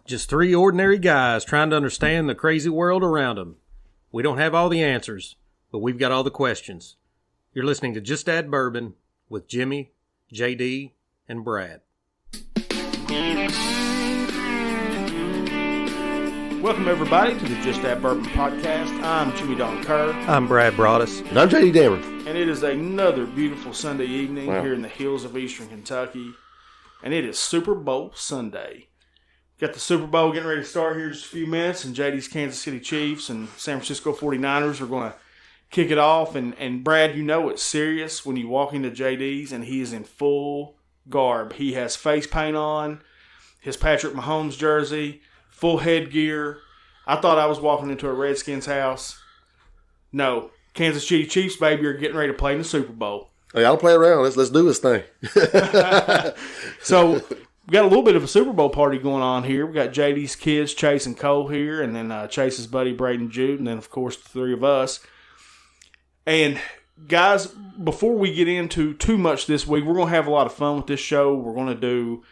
Just three ordinary guys trying to understand the crazy world around them. We don't have all the answers, but we've got all the questions. You're listening to Just Add Bourbon with Jimmy, JD, and Brad. Welcome, everybody, to the Just Add Bourbon Podcast. I'm Jimmy Don Kerr. I'm Brad Broadus. And I'm JD Dameron. And it is another beautiful Sunday evening here in the hills of eastern Kentucky. And it is Super Bowl Sunday. Got the Super Bowl getting ready to start here in just a few minutes. And JD's Kansas City Chiefs and San Francisco 49ers are going to kick it off. And Brad, you know it's serious when you walk into JD's and he is in full garb. He has face paint on, his Patrick Mahomes jersey, full headgear. I thought I was walking into a Redskins house. No, Kansas City Chiefs, baby, are getting ready to play in the Super Bowl. Hey, I'll play around. Let's do this thing. So we got a little bit of a Super Bowl party going on here. We got JD's kids, Chase and Cole, here, and then Chase's buddy, Braden Jude, and then, of course, the three of us. And, guys, before we get into too much this week, we're going to have a lot of fun with this show. We're going to do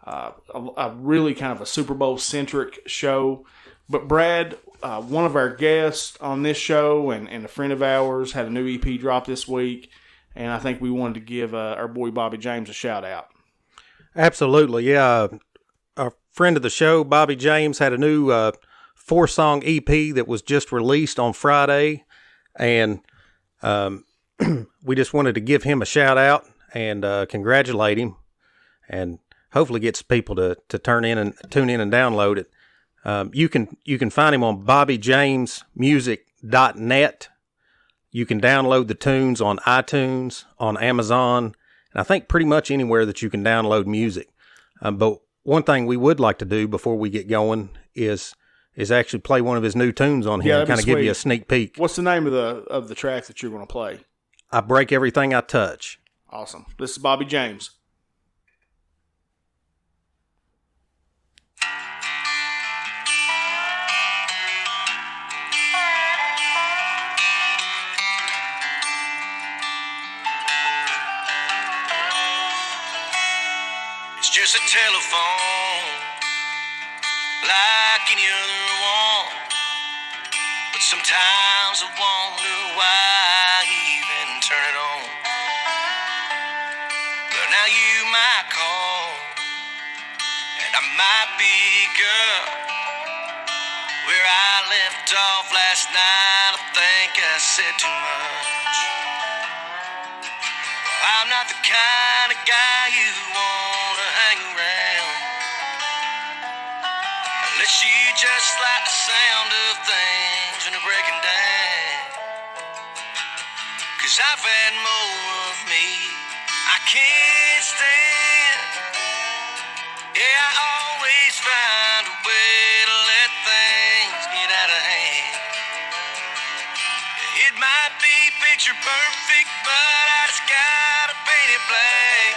a really kind of a Super Bowl-centric show. But, Brad, one of our guests on this show and a friend of ours had a new EP drop this week, and I think we wanted to give our boy Bobby James a shout-out. Absolutely, yeah. A friend of the show, Bobby James, had a new 4-song EP that was just released on Friday, and we just wanted to give him a shout out and congratulate him, and hopefully get some people to tune in and download it. You can find him on BobbyJamesMusic.net. You can download the tunes on iTunes, on Amazon, and I think pretty much anywhere that you can download music. But one thing we would like to do before we get going is actually play one of his new tunes on here and kind of give you a sneak peek. What's the name of the track that you're going to play? I Break Everything I Touch. Awesome. This is Bobby James. It's just a telephone, like any other one. But sometimes I wonder why I even turn it on. But now you might call, and I might pick up where I left off last night. I think I said too much. Well, I'm not the kind of guy you wanna hang around, unless you just like the sound of things when they're breaking down. 'Cause I've had more of me I can't stand. Yeah, I always find a way to let things get out of hand. It might be picture perfect, but I just gotta paint it black.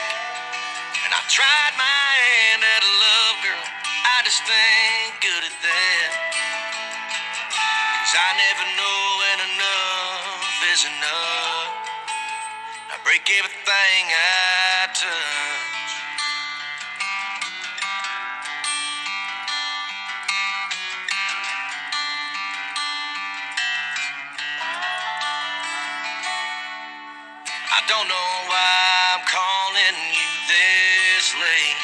And I tried my hand at a love, girl, I just ain't good at that. 'Cause I never know when enough is enough. I break everything I touch. I don't know why I'm calling you this late.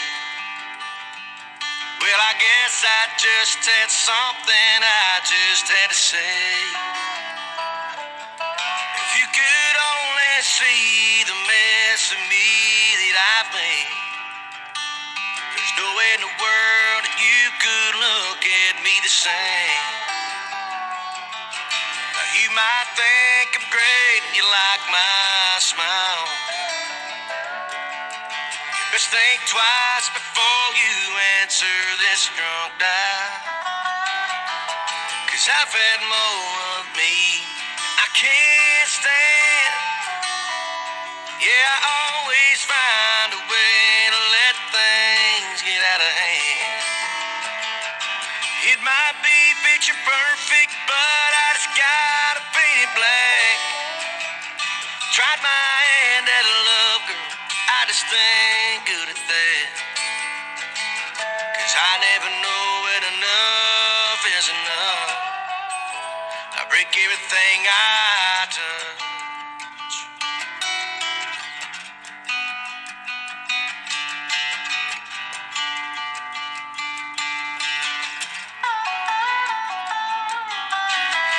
Well, I guess I just had something I just had to say. If you could only see the mess of me that I've made, there's no way in the world that you could look at me the same. Now, you might think I'm great and you like my smile. You best think twice before you answer this drunk dial. 'Cause I've had more of me I can't stand. Yeah, I always find a way to let things get out of hand. It might be picture perfect, but I just gotta paint it black. Tried my hand at a love, girl, I just ain't good at that. 'Cause I never know when is enough. I break everything I touch.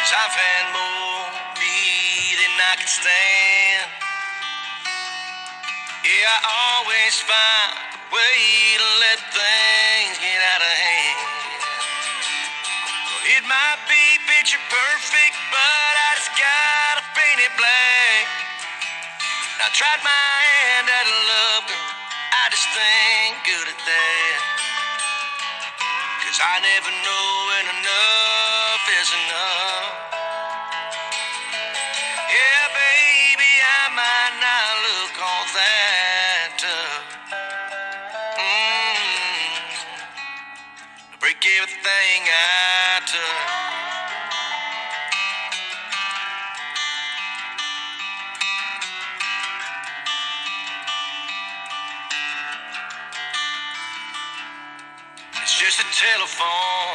I've had more me than I can stand. Yeah, I always find a way to let things get out of hand. Well, it might be picture perfect, but I just gotta paint it black. I tried my hand at a love, girl, I just ain't good at that. 'Cause I never know when enough is enough. Yeah, baby, I might not look all that tough. Break everything I touch. It's just a telephone,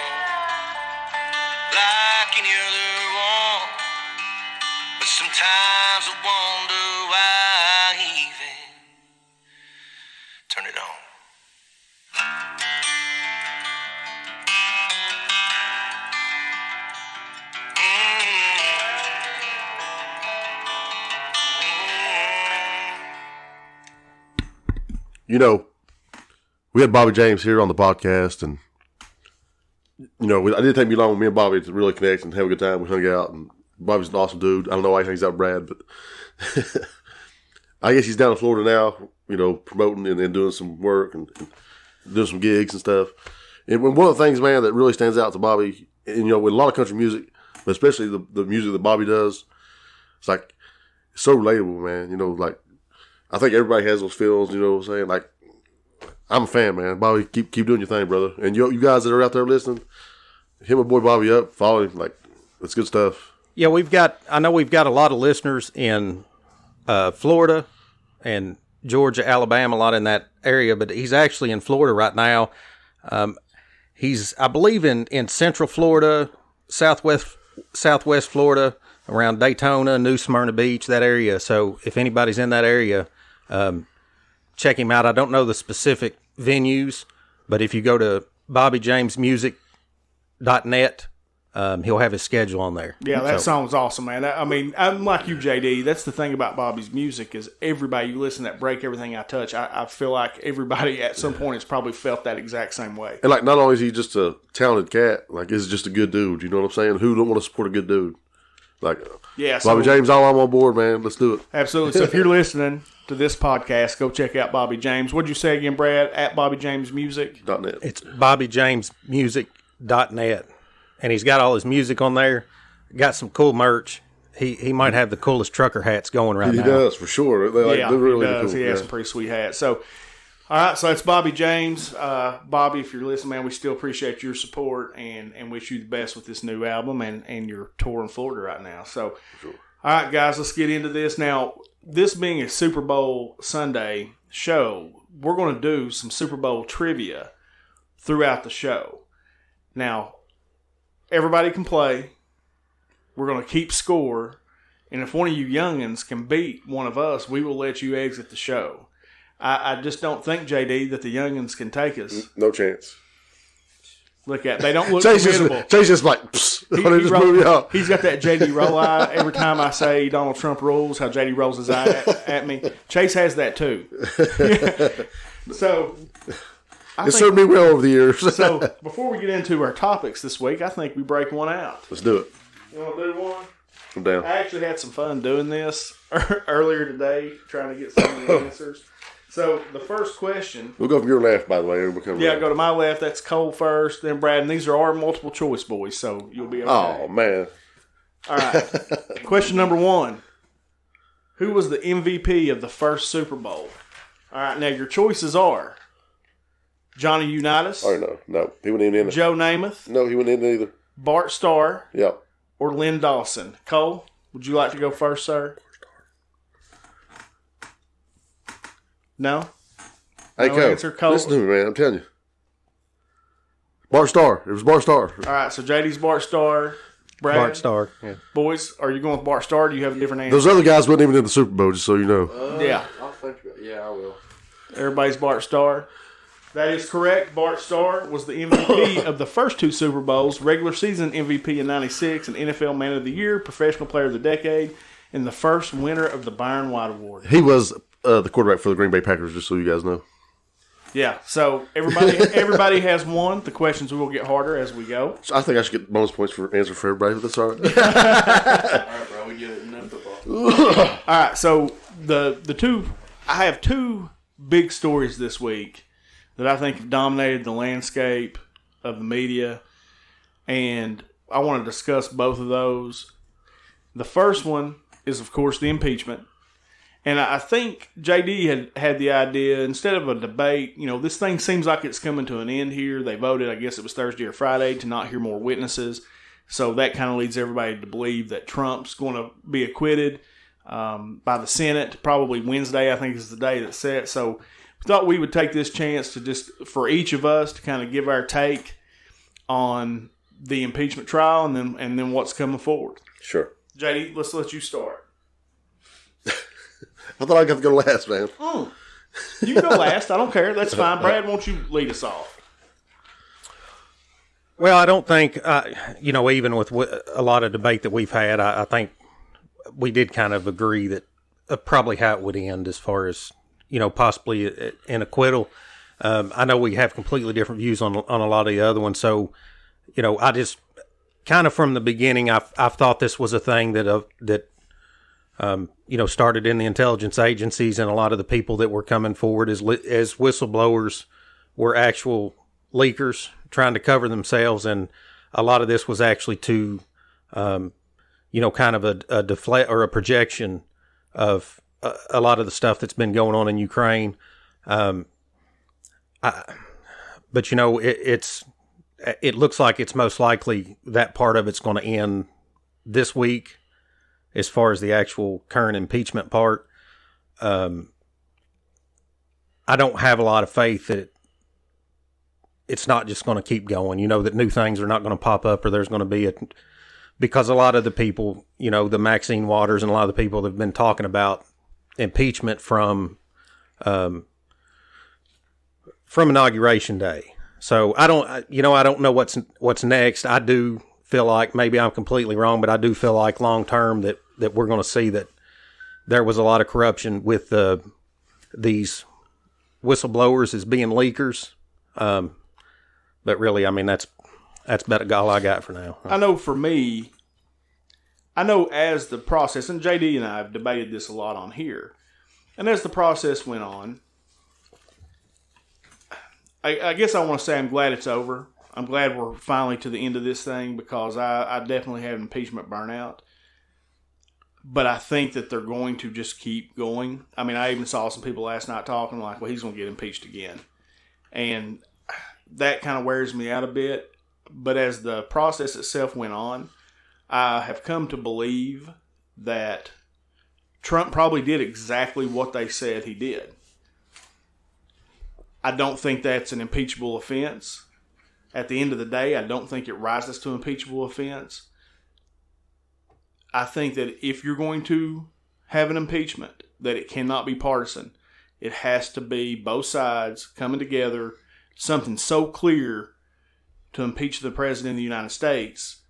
like any other one. But sometimes I wonder why I even turn it on. You know, we had Bobby James here on the podcast, and you know, it didn't take me long with me and Bobby to really connect and have a good time. We hung out, and Bobby's an awesome dude. I don't know why he hangs out with Brad, but I guess he's down in Florida now, you know, promoting and doing some work and doing some gigs and stuff. And one of the things, man, that really stands out to Bobby, and you know, with a lot of country music, but especially the music that Bobby does, it's like, it's so relatable, man. You know, like, I think everybody has those feels, you know what I'm saying? Like, I'm a fan, man. Bobby, keep doing your thing, brother. And you guys that are out there listening, hit my boy Bobby up, follow him. Like, it's good stuff. Yeah, I know we've got a lot of listeners in Florida and Georgia, Alabama, a lot in that area, but he's actually in Florida right now. He's, I believe, in Central Florida, Southwest Florida, around Daytona, New Smyrna Beach, that area. So if anybody's in that area, check him out. I don't know the specific venues, but if you go to BobbyJamesMusic.net, he'll have his schedule on there. Yeah, that song's awesome, man. I mean, I'm like you, JD. That's the thing about Bobby's music is everybody you listen to that Break Everything I Touch, I feel like everybody at some point has probably felt that exact same way. And like, not only is he just a talented cat, like, he's just a good dude. You know what I'm saying? Who don't want to support a good dude? Like, yeah, Bobby James, I'm on board, man. Let's do it. Absolutely. So if you're listening to this podcast, go check out Bobby James. What'd you say again, Brad? At BobbyJamesMusic.net. It's BobbyJamesMusic.net. And he's got all his music on there. Got some cool merch. He might have the coolest trucker hats going right now. He does, for sure. They're really he does. Cool. He has some pretty sweet hats. So, all right, so that's Bobby James. Bobby, if you're listening, man, we still appreciate your support and wish you the best with this new album and your tour in Florida right now. So, sure. All right, guys, let's get into this. Now, this being a Super Bowl Sunday show, we're going to do some Super Bowl trivia throughout the show. Now, everybody can play. We're going to keep score. And if one of you youngins can beat one of us, we will let you exit the show. I just don't think, JD, that the youngins can take us. No chance. Look at they don't look Chase formidable. Chase just like, he's got that JD roll eye. Every time I say Donald Trump rules, how JD rolls his eye at me. Chase has that too. So it served me well over the years. So before we get into our topics this week, I think we break one out. Let's do it. You want to do one? I'm down. I actually had some fun doing this earlier today, trying to get some of the answers. So the first question. We'll go from your left, by the way. Yeah, go to my left. That's Cole first, then Brad. And these are our multiple choice, boys, so you'll be okay. Oh, man. All right. Question number 1. Who was the MVP of the first Super Bowl? All right, now your choices are Johnny Unitas. Oh, no. He wouldn't even in it. Joe Namath. No, he wouldn't in it either. Bart Starr. Yep. Or Lynn Dawson. Cole, would you like to go first, sir? No? Hey, no answer, Cole? Listen to me, man. I'm telling you. Bart Starr. It was Bart Starr. All right, so JD's Bart Starr. Brad, Bart Starr. Yeah. boys, are you going with Bart Starr? Or do you have a different answer? Those other guys wasn't even in the Super Bowl, just so you know. Yeah. I'll think about it. Yeah, I will. Everybody's Bart Starr. That is correct. Bart Starr was the MVP of the first 2 Super Bowls, regular season MVP in '96, and NFL Man of the Year, Professional Player of the Decade, and the first winner of the Byron White Award. He was the quarterback for the Green Bay Packers, just so you guys know. Yeah, so everybody has one. The questions will get harder as we go. So I think I should get bonus points for answer for everybody, but that's all right. All right, bro. We get it. Enough football. All right, so I have 2 big stories this week that I think have dominated the landscape of the media, and I want to discuss both of those. The first one is, of course, the impeachment. And I think JD had the idea, instead of a debate, this thing seems like it's coming to an end here. They voted, I guess it was Thursday or Friday, to not hear more witnesses. So that kind of leads everybody to believe that Trump's going to be acquitted by the Senate. Probably Wednesday, I think, is the day that's set. So we thought we would take this chance to just, for each of us, to kind of give our take on the impeachment trial and then what's coming forward. Sure. JD, let's let you start. I thought I got to go last, man. You can go last. I don't care. That's fine. Brad, won't you lead us off? Well, I don't think, even with a lot of debate that we've had, I think we did kind of agree that probably how it would end as far as, possibly an acquittal. I know we have completely different views on a lot of the other ones. So, I just kind of from the beginning, I've thought this was a thing that started in the intelligence agencies, and a lot of the people that were coming forward as whistleblowers were actual leakers trying to cover themselves. And a lot of this was actually to, kind of a deflect or a projection of a lot of the stuff that's been going on in Ukraine. But it looks like it's most likely that part of it's going to end this week. As far as the actual current impeachment part, I don't have a lot of faith that it's not just going to keep going. That new things are not going to pop up, or there's going to be because a lot of the people, the Maxine Waters and a lot of the people that have been talking about impeachment from Inauguration Day. So I don't know what's next. I do feel like, maybe I'm completely wrong, but I do feel like long term that we're going to see that there was a lot of corruption with these whistleblowers as being leakers. But really, I mean, that's about all I got for now. I know for me, as the process, and JD and I have debated this a lot on here, and as the process went on, I guess I want to say I'm glad it's over. I'm glad we're finally to the end of this thing, because I definitely have impeachment burnout. But I think that they're going to just keep going. I mean, I even saw some people last night talking like, well, he's going to get impeached again. And that kind of wears me out a bit. But as the process itself went on, I have come to believe that Trump probably did exactly what they said he did. I don't think that's an impeachable offense. At the end of the day, I don't think it rises to impeachable offense. I think that if you're going to have an impeachment, that it cannot be partisan. It has to be both sides coming together, something so clear to impeach the President of the United States.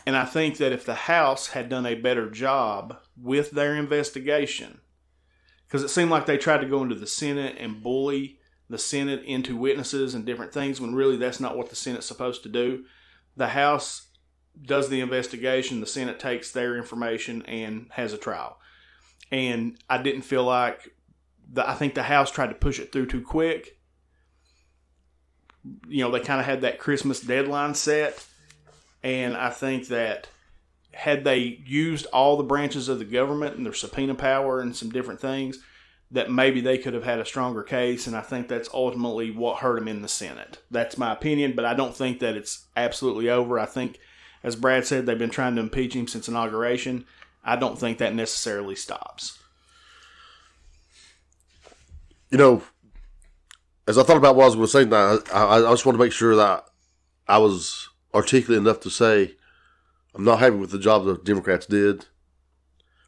And I think that if the House had done a better job with their investigation, because it seemed like they tried to go into the Senate and bully the Senate into witnesses and different things, when really that's not what the Senate's supposed to do. The House does the investigation, the Senate takes their information and has a trial. And I didn't feel like, I think the House tried to push it through too quick. They kind of had that Christmas deadline set. And I think that had they used all the branches of the government and their subpoena power and some different things, that maybe they could have had a stronger case. And I think that's ultimately what hurt them in the Senate. That's my opinion, but I don't think that it's absolutely over. I think, as Brad said, they've been trying to impeach him since inauguration. I don't think that necessarily stops. As I thought about what I was going to say, I just want to make sure that I was articulate enough to say I'm not happy with the job the Democrats did.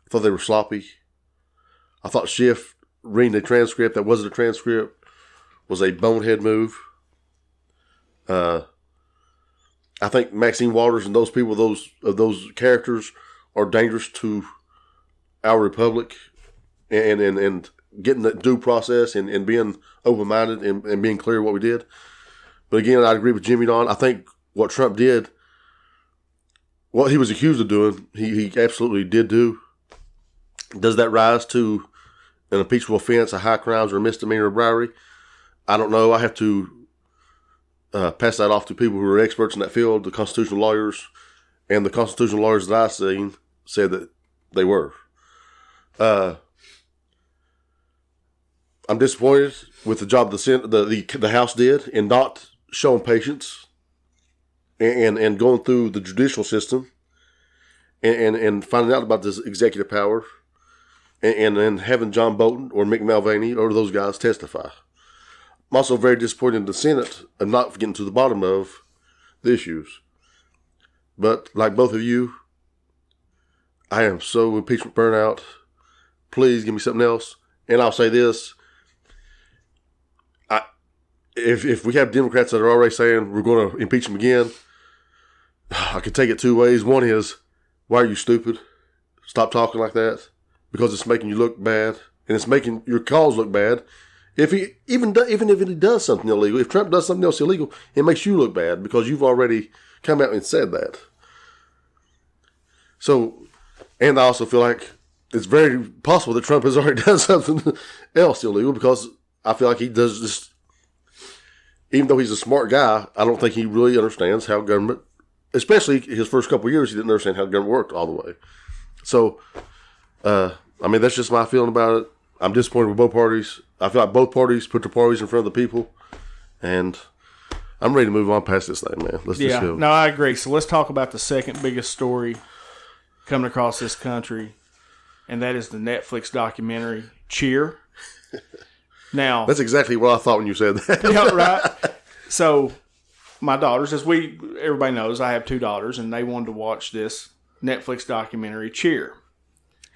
I thought they were sloppy. I thought Schiff reading a transcript that wasn't a transcript was a bonehead move. I think Maxine Waters and those people, those characters, are dangerous to our republic, and getting the due process and being open-minded and being clear what we did. But again, I agree with Jimmy Don. I think what Trump did, what he was accused of doing, he absolutely did do. Does that rise to an impeachable offense, a high crimes, or a misdemeanor or bribery? I don't know. I have to pass that off to people who are experts in that field, the constitutional lawyers, and the constitutional lawyers that I've seen said that they were. I'm disappointed with the job the House did in not showing patience and going through the judicial system and finding out about this executive power and having John Bolton or Mick Mulvaney or those guys testify. I'm also very disappointed in the Senate of not getting to the bottom of the issues. But like both of you, I am so impeachment burnout. Please give me something else. And I'll say this. If we have Democrats that are already saying we're going to impeach him again, I could take it two ways. One is, why are you stupid? Stop talking like that, because it's making you look bad, and it's making your cause look bad. If he even if he does something illegal, if Trump does something else illegal, it makes you look bad because you've already come out and said that. So, and I also feel like it's very possible that Trump has already done something else illegal, because I feel like he does just. Even though he's a smart guy, I don't think he really understands how government, especially his first couple of years, he didn't understand how government worked all the way. So, that's just my feeling about it. I'm disappointed with both parties. I feel like both parties put their parties in front of the people, and I'm ready to move on past this thing, man. Let's just go. No, I agree. So let's talk about the second biggest story coming across this country, and that is the Netflix documentary, Cheer. Now, that's exactly what I thought when you said that. Yeah, right. So, my daughters, everybody knows, I have two daughters, and they wanted to watch this Netflix documentary, Cheer.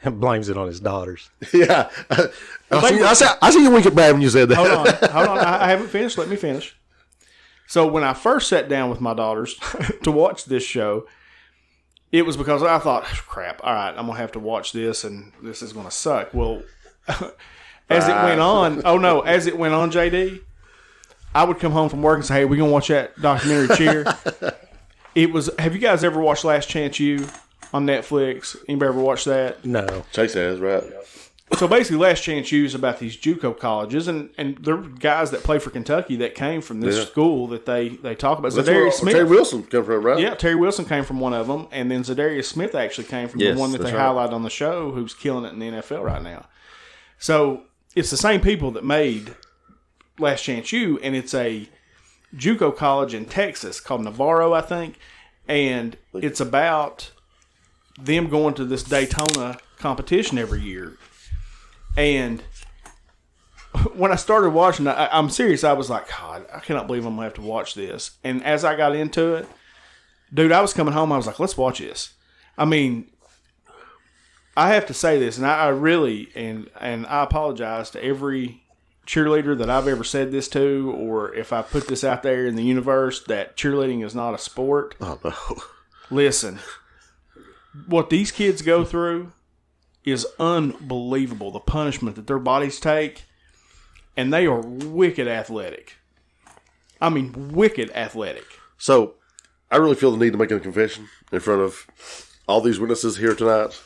Blames it on his daughters. Yeah. I see you wink at bad when you said that. Hold on. I haven't finished. Let me finish. So, when I first sat down with my daughters to watch this show, it was because I thought, crap, all right, I'm going to have to watch this, and this is going to suck. Well... As it went on, JD, I would come home from work and say, hey, we're going to watch that documentary, Cheer. Have you guys ever watched Last Chance U on Netflix? Anybody ever watched that? No. Chase has, right. So basically, Last Chance U is about these JUCO colleges, and there are guys that play for Kentucky that came from this school that they talk about. Zadarius Smith. Terry Wilson came from, right? Yeah, Terry Wilson came from one of them, and then Zadarius Smith actually came from the one that they highlighted on the show, who's killing it in the NFL right now. So... it's the same people that made Last Chance U, and it's a JUCO college in Texas called Navarro, I think, and it's about them going to this Daytona competition every year. And when I started watching, I'm serious, I was like, God, I cannot believe I'm going to have to watch this. And as I got into it, dude, I was coming home, I was like, let's watch this. I mean... I have to say this, and I really, and I apologize to every cheerleader that I've ever said this to, or if I put this out there in the universe that cheerleading is not a sport. Oh, no. Listen, what these kids go through is unbelievable, the punishment that their bodies take, and they are wicked athletic. I mean, wicked athletic. So, I really feel the need to make a confession in front of all these witnesses here tonight.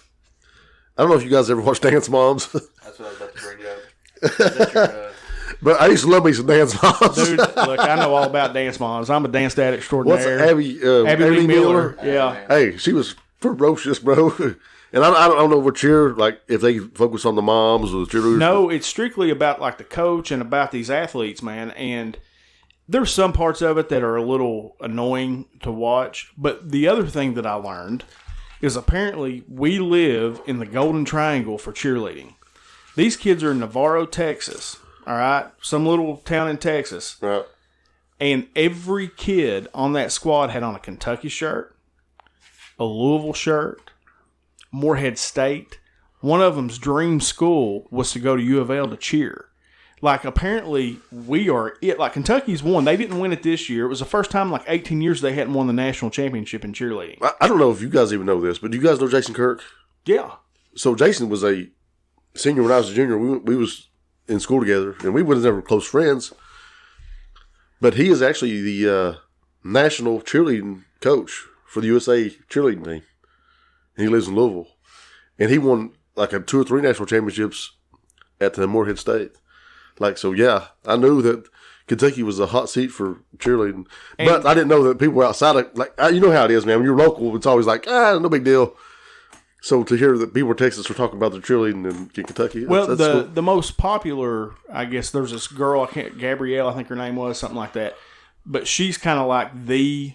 I don't know if you guys ever watched Dance Moms. That's what I was about to bring up. But I used to love me some Dance Moms. Dude, look, I know all about Dance Moms. I'm a dance dad extraordinaire. What's Abby Lee Miller? Yeah. Hey, she was ferocious, bro. And I don't know what cheer, like, if they focus on the moms or the cheerleaders. No, it's strictly about, like, the coach and about these athletes, man. And there's some parts of it that are a little annoying to watch. But the other thing that I learned is apparently we live in the Golden Triangle for cheerleading. These kids are in Navarro, Texas, all right? Some little town in Texas. Right. And every kid on that squad had on a Kentucky shirt, a Louisville shirt, Morehead State. One of them's dream school was to go to U of L to cheer. Like, apparently, we are it. Like, Kentucky's won. They didn't win it this year. It was the first time in like 18 years they hadn't won the national championship in cheerleading. I don't know if you guys even know this, but do you guys know Jason Kirk? Yeah. So Jason was a senior when I was a junior. We was in school together, and we was never close friends. But he is actually the national cheerleading coach for the USA cheerleading team. And he lives in Louisville. And he won like 2 or 3 national championships at the Morehead State. Like, so yeah, I knew that Kentucky was a hot seat for cheerleading. But I didn't know that people were outside of, like, you know how it is, man. When you're local, it's always like, no big deal. So to hear that people in Texas were talking about the cheerleading in Kentucky. Well, that's the cool. most popular, I guess, there's this girl, Gabrielle, I think her name was, something like that. But she's kind of like the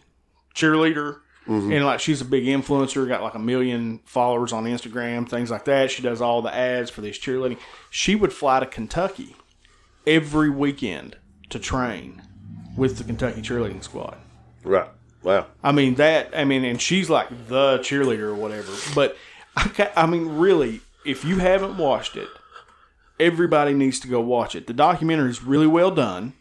cheerleader. Mm-hmm. And like she's a big influencer, got like 1 million followers on Instagram, things like that. She does all the ads for this cheerleading. She would fly to Kentucky every weekend to train with the Kentucky cheerleading squad. Right. Wow. And she's like the cheerleader or whatever. But I mean, really, if you haven't watched it, everybody needs to go watch it. The documentary is really well done.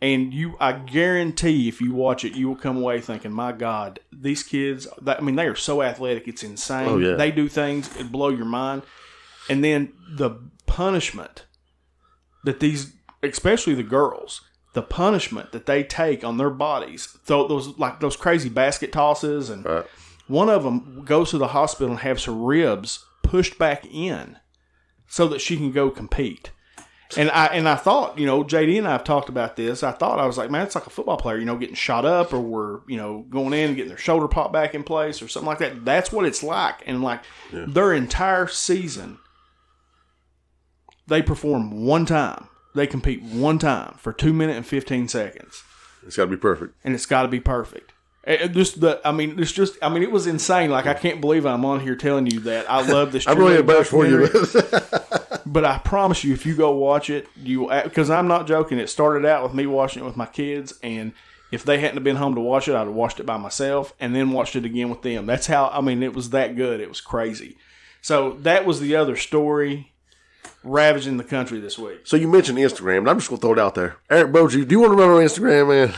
And I guarantee if you watch it, you will come away thinking, my God, these kids, they are so athletic. It's insane. Oh, yeah. They do things that blow your mind. And then the punishment that these, especially the girls, the punishment that they take on their bodies, those crazy basket tosses. And right. One of them goes to the hospital and has her ribs pushed back in so that she can go compete. And I thought, JD and I have talked about this. I was like, man, it's like a football player, getting shot up or we're, going in and getting their shoulder popped back in place or something like that. That's what it's like. And their entire season, they perform one time. They compete one time for 2 minutes and 15 seconds. It's got to be perfect. And it's got to be perfect. It was insane. Like, I can't believe I'm on here telling you that. I love this. I'm really embarrassed for you. But I promise you, if you go watch it, because I'm not joking. It started out with me watching it with my kids, and if they hadn't been home to watch it, I'd have watched it by myself and then watched it again with them. That's how, it was that good. It was crazy. So that was the other story ravaging the country this week. So you mentioned Instagram, and I'm just going to throw it out there. Eric Beaudry, do you want to run our Instagram, man?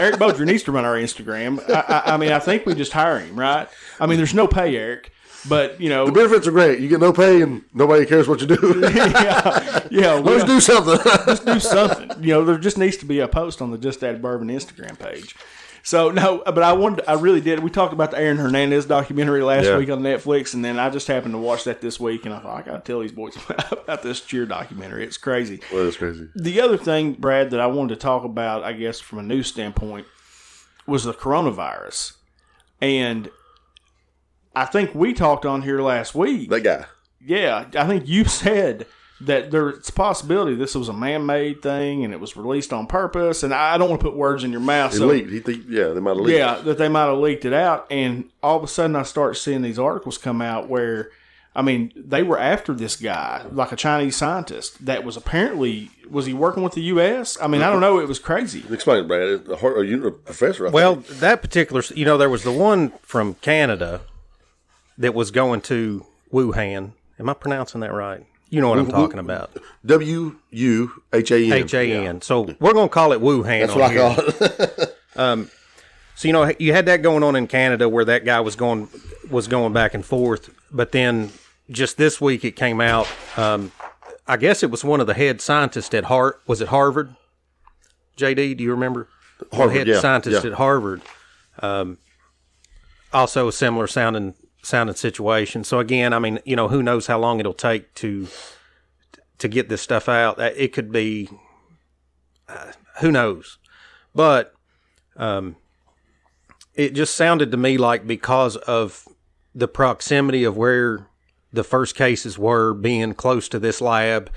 Eric Beaudry needs to run our Instagram. I think we just hire him, right? There's no pay, Eric. But, the benefits are great. You get no pay and nobody cares what you do. yeah. Let's do something. Let's do something. There just needs to be a post on the Just Add Bourbon Instagram page. So, no, but I really did. We talked about the Aaron Hernandez documentary last week on Netflix, and then I just happened to watch that this week, and I thought, I got to tell these boys about this cheer documentary. It's crazy. Well, it's crazy. The other thing, Brad, that I wanted to talk about, I guess, from a news standpoint, was the coronavirus. And I think we talked on here last week. That guy. Yeah, I think you said that there's a possibility this was a man-made thing and it was released on purpose. And I don't want to put words in your mouth. It leaked. They might have leaked. Yeah, that they might have leaked it out. And all of a sudden I start seeing these articles come out where, they were after this guy, like a Chinese scientist that was apparently, was he working with the U.S.? I don't know. It was crazy. Explain it, Brad. A professor, I think. That particular, there was the one from Canada that was going to Wuhan. Am I pronouncing that right? You know what I'm talking about. Wuhan. H-A-N. So we're going to call it Wuhan. That's what I call it. So, you had that going on in Canada where that guy was going back and forth. But then just this week it came out. I guess it was one of the head scientists at was it Harvard? JD, do you remember? Harvard, the head scientist at Harvard. Also a similar sounding situation. So again, who knows how long it'll take to get this stuff out. It could be, who knows. But it just sounded to me like because of the proximity of where the first cases were, being close to this lab,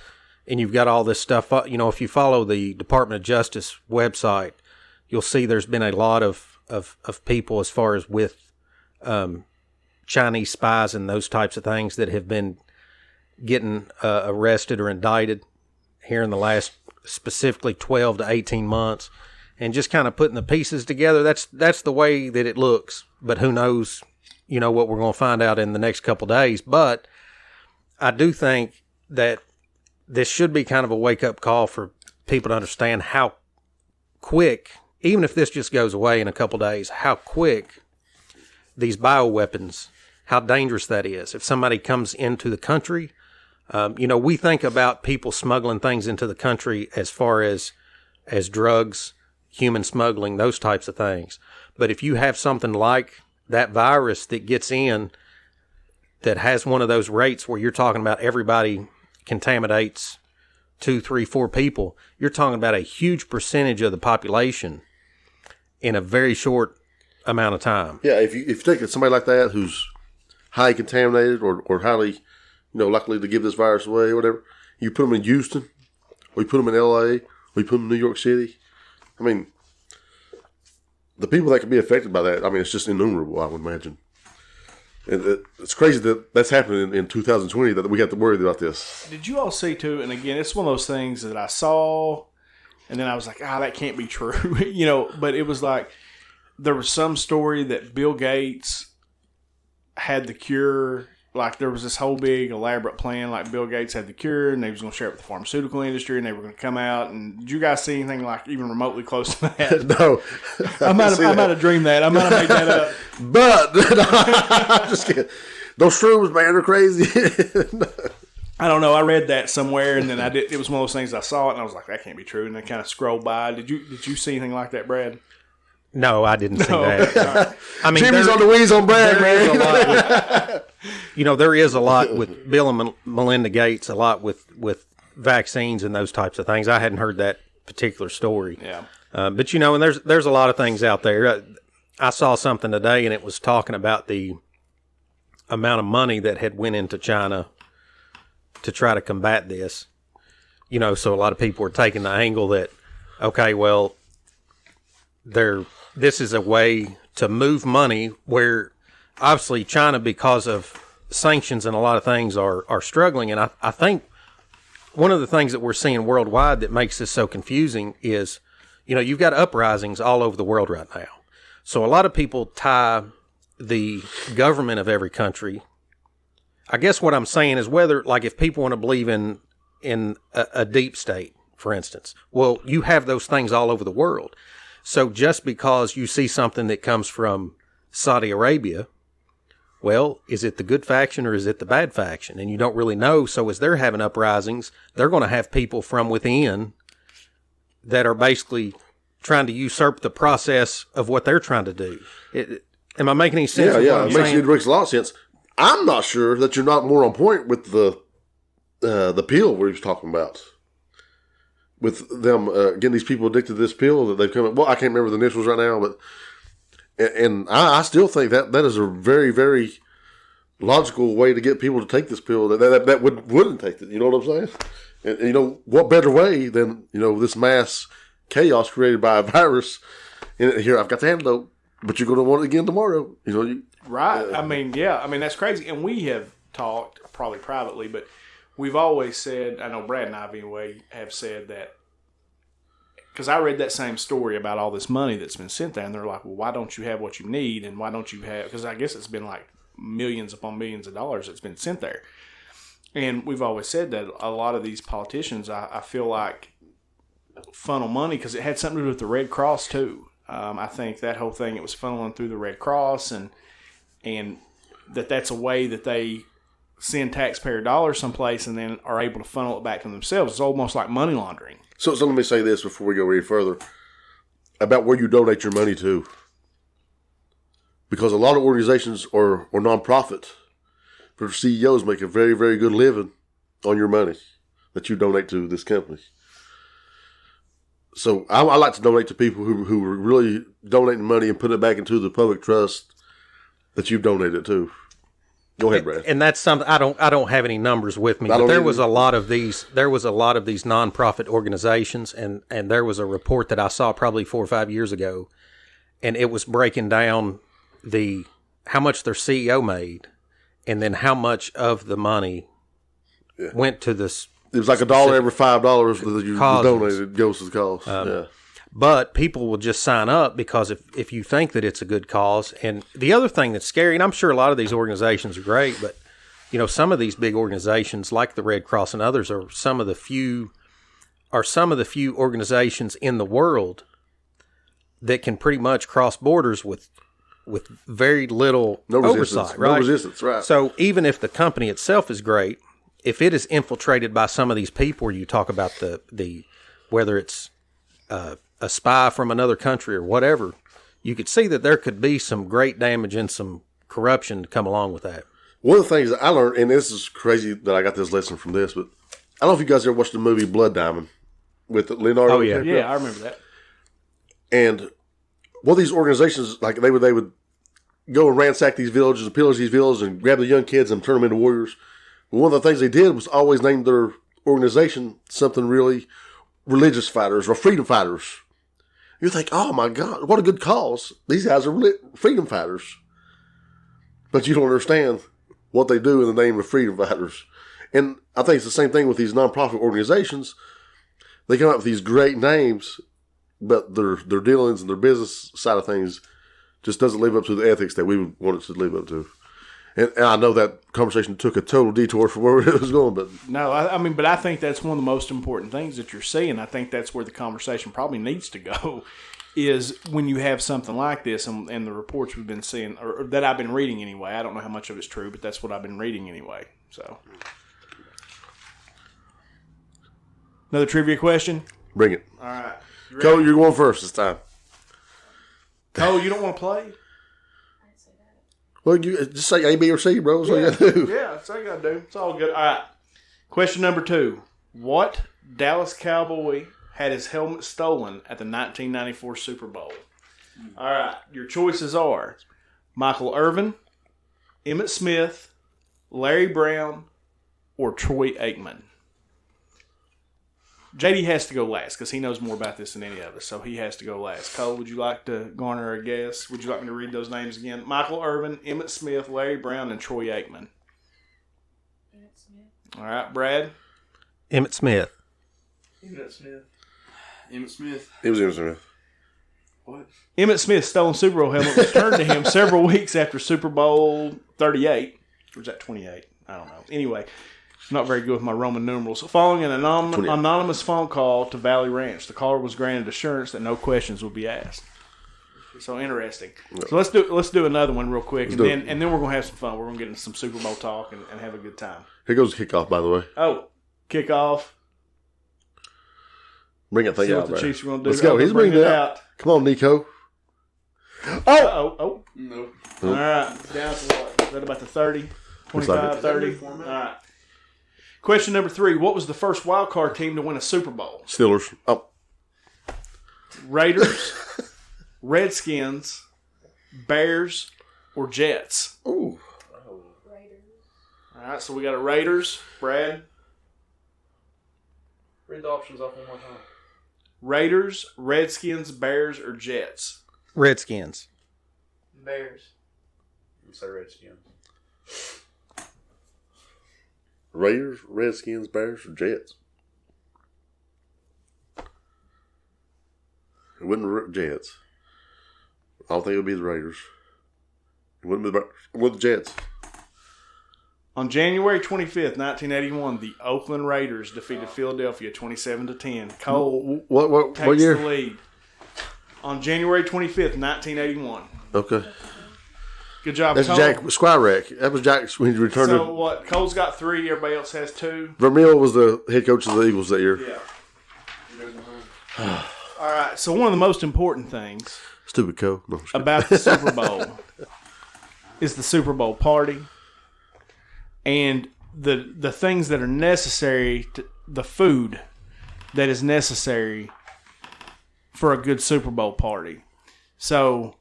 and you've got all this stuff, if you follow the Department of Justice website, you'll see there's been a lot of people as far as with Chinese spies and those types of things that have been getting arrested or indicted here in the last specifically 12 to 18 months. and just kind of putting the pieces together. That's the way that it looks. But who knows, what we're going to find out in the next couple of days. But I do think that this should be kind of a wake-up call for people to understand how quick, even if this just goes away in a couple of days, how quick these bioweapons, how dangerous that is. If somebody comes into the country, we think about people smuggling things into the country as far as drugs, human smuggling, those types of things. But if you have something like that virus that gets in that has one of those rates where you're talking about everybody contaminates 2, 3, 4 people, you're talking about a huge percentage of the population in a very short amount of time. Yeah, if you take somebody like that who's highly contaminated or highly, likely to give this virus away or whatever, you put them in Houston, or you put them in LA, or you put them in New York City. I mean, the people that could be affected by that, it's just innumerable, I would imagine. And it's crazy that that's happening in 2020 that we have to worry about this. Did you all see too? And again, it's one of those things that I saw, and then I was like, that can't be true, But it was like there was some story that Bill Gates had the cure. Like there was this whole big elaborate plan. Like Bill Gates had the cure, and they was going to share it with the pharmaceutical industry, and they were going to come out. And did you guys see anything like even remotely close to that? No, I might have dreamed that. I might have made that up. But I'm just kidding. Those shrooms, man, are crazy. I don't know. I read that somewhere, and then I did. It was one of those things I saw it, and I was like, that can't be true. And then kind of scrolled by. Did you see anything like that, Brad? No, I didn't see that. Jimmy's on the wheeze on Brad, man. There is a lot with Bill and Melinda Gates, a lot with vaccines and those types of things. I hadn't heard that particular story. Yeah. But, and there's a lot of things out there. I saw something today, and it was talking about the amount of money that had went into China to try to combat this. So a lot of people were taking the angle that, okay, well, this is a way to move money where obviously China, because of sanctions and a lot of things, are struggling. And I think one of the things that we're seeing worldwide that makes this so confusing is, you've got uprisings all over the world right now. So a lot of people tie the government of every country. I guess what I'm saying is whether, like, if people want to believe in a deep state, for instance, well, you have those things all over the world. So just because you see something that comes from Saudi Arabia, well, is it the good faction or is it the bad faction? And you don't really know. So as they're having uprisings, they're going to have people from within that are basically trying to usurp the process of what they're trying to do. Am I making any sense? Yeah. It makes a lot of sense. I'm not sure that you're not more on point with the pill where he was talking about. With them getting these people addicted to this pill that they've come up. Well, I can't remember the initials right now, but and I still think that is a very, very logical way to get people to take this pill that wouldn't take it. You know what I'm saying? And what better way than this mass chaos created by a virus? And here, I've got the antidote, but you're going to want it again tomorrow. Right? That's crazy. And we have talked probably privately, but we've always said, I know Brad and I anyway have said that, because I read that same story about all this money that's been sent there, and they're like, well, why don't you have what you need, and why don't you have, because I guess it's been like millions upon millions of dollars that's been sent there. And we've always said that a lot of these politicians, I feel like, funnel money, because it had something to do with the Red Cross too. I think that whole thing, it was funneling through the Red Cross, and that's a way that they send taxpayer dollars someplace and then are able to funnel it back to themselves. It's almost like money laundering. So let me say this before we go any further about where you donate your money to. Because a lot of organizations or nonprofit for CEOs make a very, very good living on your money that you donate to this company. So I like to donate to people who are really donating money and putting it back into the public trust that you've donated to. Go ahead, Brad. And that's something I don't have any numbers with me. But there was a lot of these nonprofit organizations, and there was a report that I saw probably 4 or 5 years ago, and it was breaking down how much their CEO made, and then how much of the money went to this. It was like $1 every $5 that you donated goes to the cause. But people will just sign up because if you think that it's a good cause. And the other thing that's scary, and I'm sure a lot of these organizations are great, but some of these big organizations like the Red Cross and others are some of the few organizations in the world that can pretty much cross borders with very little oversight, right? No resistance, right. So even if the company itself is great, if it is infiltrated by some of these people, you talk about the whether it's a spy from another country or whatever, you could see that there could be some great damage and some corruption to come along with that. One of the things that I learned, and this is crazy that I got this lesson from this, but I don't know if you guys ever watched the movie Blood Diamond with Leonardo. Oh, yeah. Yeah, I remember that. And one of these organizations, like they would go and ransack these villages and pillage these villages and grab the young kids and turn them into warriors. But one of the things they did was always name their organization something really religious fighters or freedom fighters. You think, oh my God, what a good cause. These guys are freedom fighters. But you don't understand what they do in the name of freedom fighters. And I think it's the same thing with these nonprofit organizations. They come up with these great names, but their dealings and their business side of things just doesn't live up to the ethics that we would want it to live up to. And I know that conversation took a total detour from where it was going, but no, but I think that's one of the most important things that you're seeing. I think that's where the conversation probably needs to go, is when you have something like this, and the reports we've been seeing, or that I've been reading anyway. I don't know how much of it's true, but that's what I've been reading anyway. So, another trivia question. bring it. All right, Cole, you're going first this time. Cole, you don't want to play? Well, you just say A, B, or C, bro. That's all you got to do. Yeah, that's all you got to do. It's all good. All right. Question number 2. What Dallas Cowboy had his helmet stolen at the 1994 Super Bowl? All right. Your choices are Michael Irvin, Emmitt Smith, Larry Brown, or Troy Aikman. JD has to go last because he knows more about this than any of us, so he has to go last. Cole, would you like to garner a guess? Would you like me to read those names again? Michael Irvin, Emmitt Smith, Larry Brown, and Troy Aikman. Emmitt Smith. All right, Brad? Emmitt Smith. Emmitt Smith. Emmitt Smith. It was Emmitt Smith. What? Emmitt Smith's stolen Super Bowl helmet was returned to him several weeks after Super Bowl 38. Or was that 28? I don't know. Anyway, not very good with my Roman numerals. Following an anonymous phone call to Valley Ranch, the caller was granted assurance that no questions would be asked. So interesting. So let's do another one real quick, and then we're gonna have some fun. We're gonna get into some Super Bowl talk and have a good time. Here goes the kickoff, by the way. Oh, kickoff. Bring that thing See out, what the man. Chiefs are gonna do. Let's go. He's bringing it out. Come on, Nico. Oh! Oh. Nope. All right. Down to what? Is that about the 30? 25, 30? All right. Question number 3. What was the first wild card team to win a Super Bowl? Steelers. Oh. Raiders, Redskins, Bears, or Jets? Ooh. Raiders. All right, so we got a Raiders. Brad? Read the options off one more time. Raiders, Redskins, Bears, or Jets? Redskins. Bears. You say Redskins. Raiders, Redskins, Bears, or Jets? It wasn't the Jets. I don't think it would be the Raiders. It wouldn't be the Jets. On January 25th, 1981, the Oakland Raiders defeated Philadelphia 27-10. Cole What takes year? the lead. On January 25th, 1981. Okay. Good job, That's Cole. Jack Squirek. That was Jack when he returned So to... what? Cole's got 3. Everybody else has 2. Vermeil was the head coach of the Eagles that year. Yeah. All right. So one of the most important things Stupid Co. No, about the Super Bowl is the Super Bowl party and the things that are necessary, the food that is necessary for a good Super Bowl party. So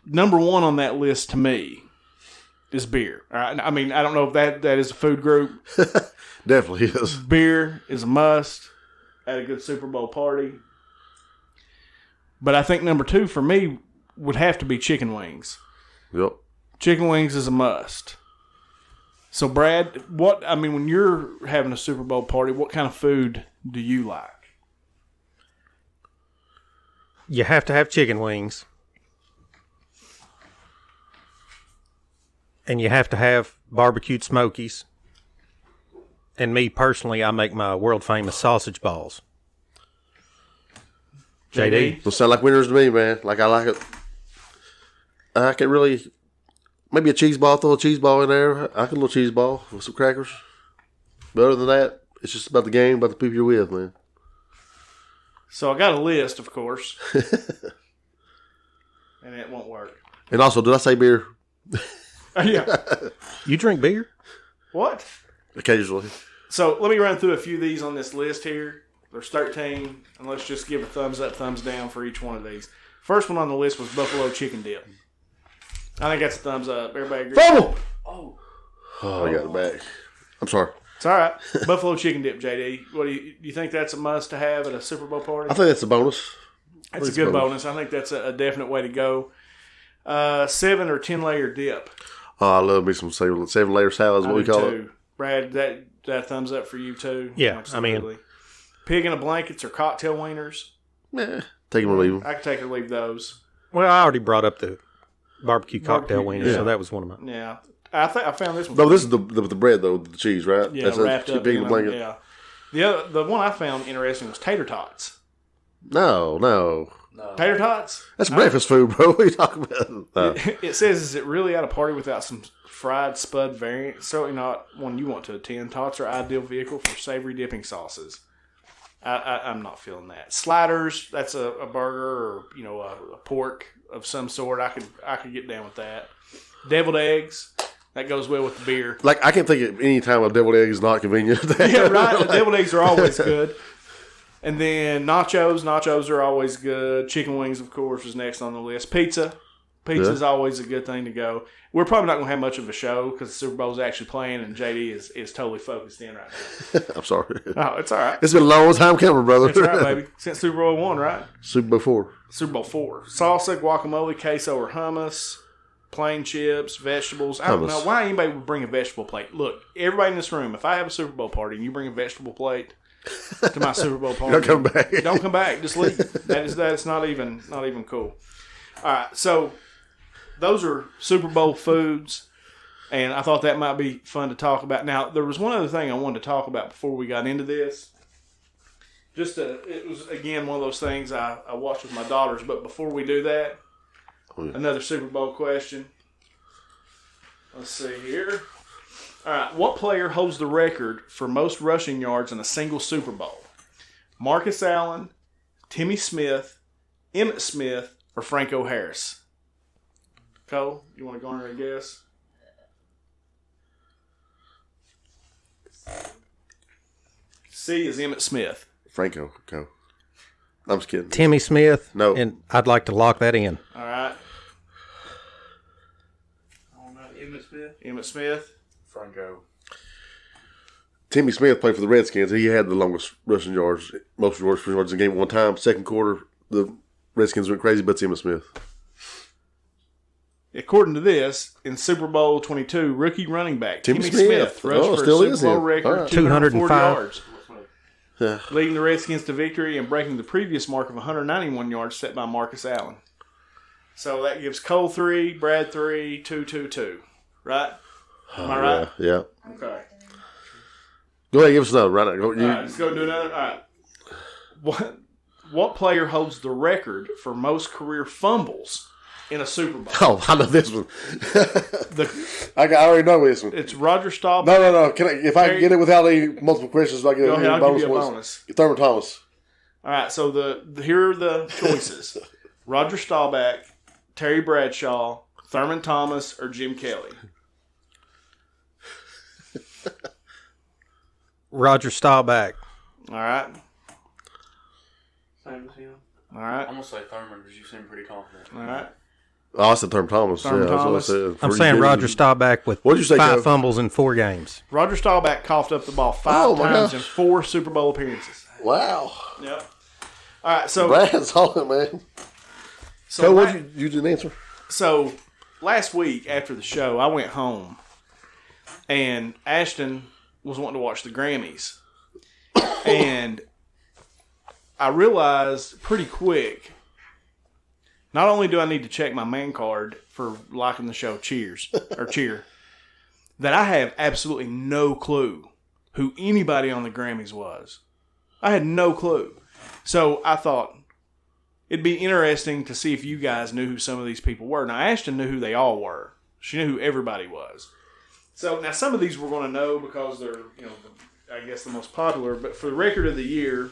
number 1 on that list to me is beer. All right? I mean, I don't know if that is a food group. Definitely is. Beer is a must at a good Super Bowl party. But I think number 2 for me would have to be chicken wings. Yep. Chicken wings is a must. So, Brad, when you're having a Super Bowl party, what kind of food do you like? You have to have chicken wings. And you have to have barbecued smokies. And me personally, I make my world famous sausage balls. JD? Those sound like winners to me, man. Like, I like it. I can really, maybe a cheese ball, throw a cheese ball in there. I can a little cheese ball with some crackers. But other than that, it's just about the game, about the people you're with, man. So I got a list, of course. And it won't work. And also, did I say beer? Yeah. You drink beer? What? Occasionally. So let me run through a few of these on this list here. There's 13, and let's just give a thumbs up, thumbs down for each one of these. First one on the list was buffalo chicken dip. I think that's a thumbs up. Everybody agree? Fumble! Oh, I got it back. I'm sorry. It's all right. Buffalo chicken dip, JD. What do you think that's a must to have at a Super Bowl party? I think that's a bonus. That's a good bonus. I think that's a definite way to go. 7 or 10 layer dip. Oh, I love me some 7-layer salad is what we call it. Brad, that thumbs up for you too. Yeah, absolutely. I mean, pig in a blankets or cocktail wieners. Take them or leave them. I can take or leave those. well, I already brought up the barbecue cocktail wings, so that was one of mine. Yeah, I found this one. No, this is the bread though, the cheese, right? Yeah, that's wrapped up pig in in a blanket. Yeah. The one I found interesting was tater tots. No. Tater tots? That's breakfast food, bro. What are you talking about? It says, is it really at a party without some fried spud variant? Certainly not one you want to attend. Tots are ideal vehicle for savory dipping sauces. I'm not feeling that. Sliders, that's a burger or a pork of some sort. I could get down with that. Deviled eggs, that goes well with the beer. Like, I can't think of any time a deviled egg is not convenient. Yeah, right. The deviled eggs are always good. And then nachos are always good. Chicken wings, of course, was next on the list. Pizza is always a good thing to go. We're probably not going to have much of a show because the Super Bowl is actually playing, and JD is totally focused in right now. I'm sorry. Oh, it's all right. It's been a long time coming, brother. That's right, baby. Since Super Bowl 1, right? Super Bowl 4. Super Bowl 4. Salsa, guacamole, queso, or hummus. Plain chips, vegetables. I don't know why anybody would bring a vegetable plate. Look, everybody in this room, if I have a Super Bowl party and you bring a vegetable plate to my Super Bowl party, Don't come back. Don't come back. Just leave. That's not even cool. All right, so those are Super Bowl foods, and I thought that might be fun to talk about. Now, there was one other thing I wanted to talk about before we got into this. It was again one of those things I watched with my daughters. But before we do that, another Super Bowl question. Let's see here. All right, what player holds the record for most rushing yards in a single Super Bowl? Marcus Allen, Timmy Smith, Emmitt Smith, or Franco Harris? Cole, you want to go on and guess? C is Emmitt Smith. Franco. Okay. I'm just kidding. Timmy Smith. No. And I'd like to lock that in. All right. I don't know. Emmitt Smith? Emmitt Smith. Franco. Timmy Smith played for the Redskins. He had the longest rushing yards, most rushing yards in the game one time. Second quarter, the Redskins went crazy, but it's Emmitt Smith. According to this, in Super Bowl 22, rookie running back Timmy Smith rushed for a still Super Bowl record 240 yards, leading the Redskins to victory and breaking the previous mark of 191 yards set by Marcus Allen. So that gives Cole 3, Brad 3, 2. Right? Am I right? Yeah. Okay. Go ahead, give us another. Right now. All right, let's go do another. All right. What player holds the record for most career fumbles in a Super Bowl? Oh, I know this one. I already know this one. It's Roger Staubach. No. If I can get it without any multiple questions, I get Go ahead, a I'll give you a bonus. Thurman Thomas. All right, so here are the choices: Roger Staubach, Terry Bradshaw, Thurman Thomas, or Jim Kelly. Roger Staubach. All right. Same as him. All right. I'm going to say Thurman because you seem pretty confident. All right. Oh, I said Thurman Thomas. Thurman Thomas. That's what I said. I'm saying Roger Staubach with What'd you say, 5 Kev? fumbles in 4 games. Roger Staubach coughed up the ball 5 times in 4 Super Bowl appearances. Wow. Yep. All right, so Brad's on it, man. So what you didn't answer? So last week after the show, I went home, and Ashton was wanting to watch the Grammys, and I realized pretty quick Not only do I need to check my man card for liking the show Cheer, that I have absolutely no clue who anybody on the Grammys was. I had no clue. So I thought it'd be interesting to see if you guys knew who some of these people were. Now, Ashton knew who they all were. She knew who everybody was. So now some of these we're going to know because they're, I guess the most popular. But for the record of the year,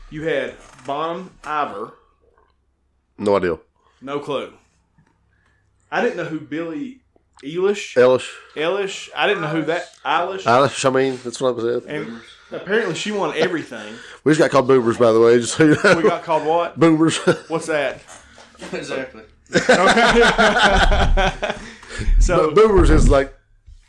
you had Bon Iver. No idea. No clue. I didn't know who Billie Eilish. I didn't know who that. Eilish, I mean, that's what I said. And apparently she won everything. We just got called boomers, by the way. Just so you know. We got called what? Boomers. What's that? Exactly. So boomers is like,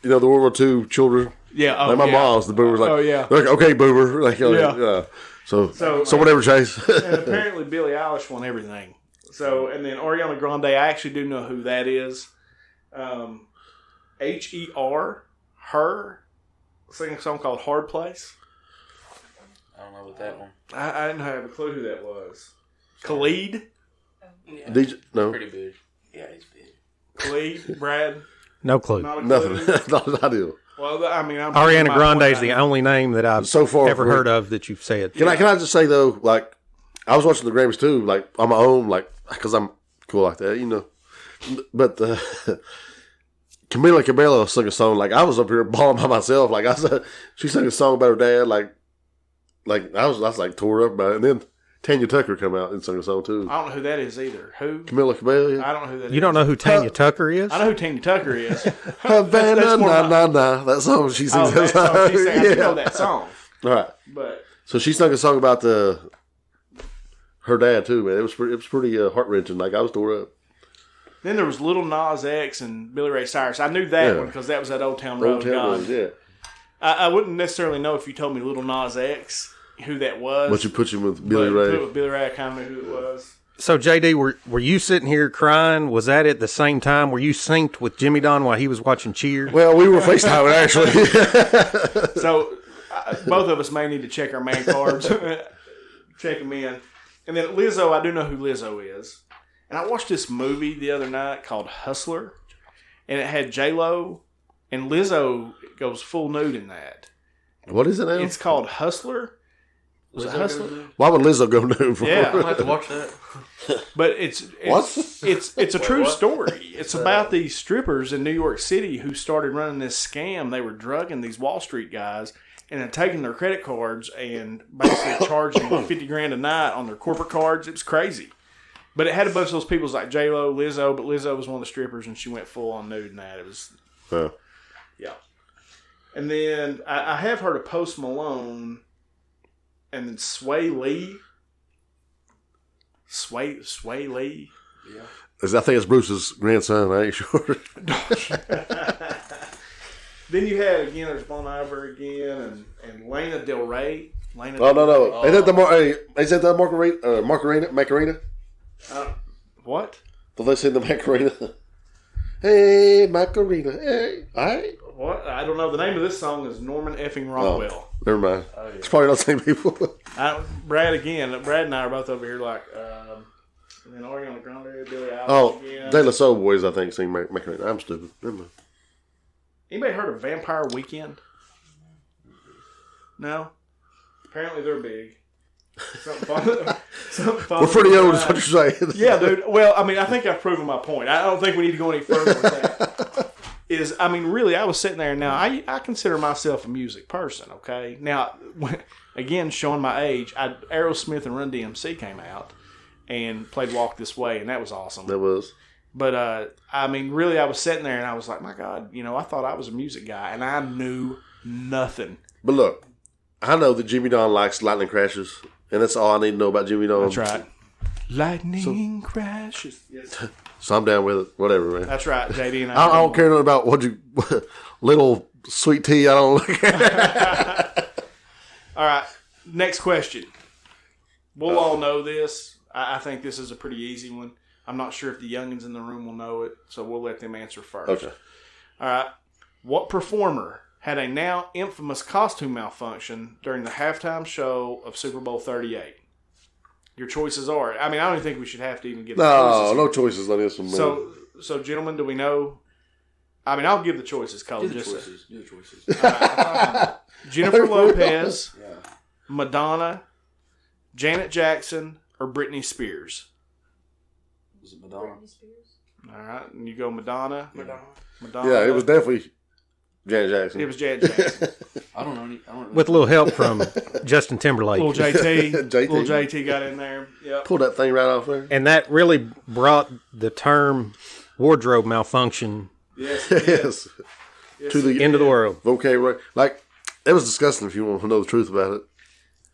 the World War II children. yeah, Like my mom's, the boomers like, Oh, yeah. they're like, okay, boomer. Like, Yeah. So So, whatever, Chase. and apparently Billie Eilish won everything. So, and then Ariana Grande, I actually do know who that is. H.E.R. Her singing a song called Hard Place. I don't know what that one. I didn't have a clue who that was. Khalid? Yeah. DJ, no. Pretty big. Yeah, he's big. Khalid? Brad? No clue. Not a clue. Nothing. Not an idea. Well, I mean, I'm Ariana Grande is the only name that I've So far ever heard of that you've said. Can I just say though, like, I was watching the Grammys too, like on my own, like, because I'm cool like that, But Camila Cabello sung a song, like I was up here bawling by myself, like she sang a song about her dad, like I was like tore up about it, and then Tanya Tucker come out and sung a song too. I don't know who that is either. Who? Camila Cabello. Yeah. I don't know who that is. You don't know who Tanya Tucker is? I know who Tanya Tucker is. Havana, That's more na na na. That song she sings. that song she sang. I do know Yeah. that song. All right. But So she sung a song about her dad too, man. It was pretty heart wrenching. Like I was tore up. then there was Little Nas X and Billy Ray Cyrus. I knew that one because that was that Old Town Road. Old Town God. Road, yeah. I wouldn't necessarily know if you told me Little Nas X who that was. But you put him with Billy but Ray. put it with Billy Ray, I kind of knew who it was. So, JD, were you sitting here crying? Was that at the same time? Were you synced with Jimmy Don while he was watching Cheer? Well, we were FaceTiming actually. So both of us may need to check our man cards, check them in. And then Lizzo, I do know who Lizzo is. And I watched this movie the other night called Hustler, and it had J-Lo, and Lizzo goes full nude in that. What is it now? It's called Hustler. Was it Hustler? Why would Lizzo go nude for? Yeah. I'll have to watch that. But it's a true story. It's about these strippers in New York City who started running this scam. They were drugging these Wall Street guys and then taking their credit cards and basically charging them $50,000 a night on their corporate cards. It was crazy. But it had a bunch of those people like J-Lo, Lizzo, but Lizzo was one of the strippers and she went full on nude in that. It was, yeah. And then I have heard of Post Malone and then Sway Lee. Sway Lee. Yeah. I think it's Bruce's grandson. I ain't sure. Then you had again. There's Bon Iver again, and Lana Del Rey. Oh no! Is that the Macarena? What? Don't they say the Macarena? Hey, Macarena. Hey, all right. What? I don't know. The name of this song is Norman effing Rockwell. Never mind. It's probably not the same people. Brad and I are both over here like. And then Ariana Grande, Billie Eilish again. De La Soul Boys, I think, sing Macarena. I'm stupid. Never mind. Anybody heard of Vampire Weekend? No? Apparently they're big. Something fun. We're pretty old, is what you're saying. Yeah, dude. Well, I mean, I think I've proven my point. I don't think we need to go any further with that. Really, I was sitting there. Now, I consider myself a music person, okay? Now, again, showing my age, Aerosmith and Run DMC came out and played Walk This Way, and that was awesome. That was. But, really, I was sitting there, and I was like, my God, I thought I was a music guy, and I knew nothing. But look, I know that Jimmy Don likes lightning crashes, and that's all I need to know about Jimmy Don. That's right. Lightning crashes. Yes. So I'm down with it. Whatever, man. That's right, JD and I. I don't care nothing about little sweet tea. I don't care. All right, next question. We'll all know this. I think this is a pretty easy one. I'm not sure if the youngins in the room will know it, so we'll let them answer first. Okay. All right. What performer had a now infamous costume malfunction during the halftime show of Super Bowl 38? Your choices are. I mean, I don't even think we should have to even give No choices on this one, man. So, gentlemen, do we know? I mean, I'll give the choices, Cole. Do the choices. Jennifer Lopez, Yeah. Madonna, Janet Jackson, or Britney Spears? Was it Madonna? Britney Spears. All right, and you go Madonna. Madonna. Yeah, it was definitely Janet Jackson. It was Janet Jackson. I don't know. I don't really With a little help from Justin Timberlake. Little JT. JT. Little JT got in there. Yep. Pulled that thing right off there. And that really brought the term wardrobe malfunction Yes. Yes. To the into the world. vocabulary. Like, it was disgusting if you want to know the truth about it.